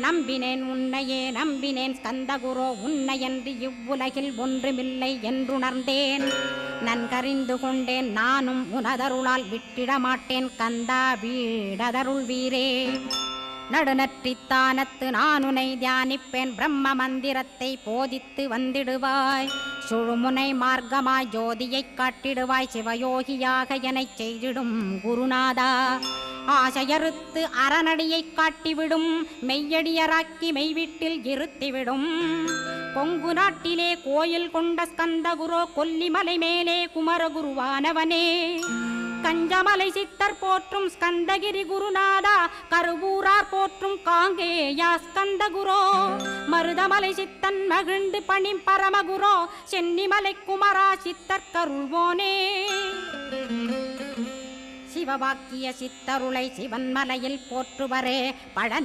நம்பினேன் உன்னையே நம்பினேன் ஸ்கந்தகுரோ உன்னையன்றி இவ்வுலகில் ஒன்றுமில்லை என்றுணர்ந்தேன். நன்கறிந்து கொண்டேன் நானும் உனதருளால் விட்டிட மாட்டேன் கந்தா வீடதருள் வீரே. நடுநற்றித்தானத்து நானுனை தியானிப்பேன் பிரம்ம மந்திரத்தை போதித்து வந்திடுவாய். சுழுமுனை மார்க்கமாய் ஜோதியைக் காட்டிடுவாய் சிவயோகியாக எனச் செய்திடும் குருநாதா. ஆசையறுத்து அறநடியைக் காட்டிவிடும் மெய்யடியராக்கி மெய்வீட்டில் இருத்திவிடும். கொங்கு நாட்டிலே கோயில் கொண்ட ஸ்கந்தகுரோ கொல்லிமலை மேலே குமரகுருவானவனே. கஞ்சமலை சித்தர் போற்றும் ஸ்கந்தகிரி குருநாதா கருவூரார் போற்றும் காங்கேயா ஸ்கந்தகுரோ. மருதமலை சித்தன் மகிழ்ந்து பணி பரமகுரோ சென்னிமலை குமரா சித்தர் கருள்வோனே. சிவவாக்கிய சித்தருளை சிவன்மலையில் போற்றுவரே பழனி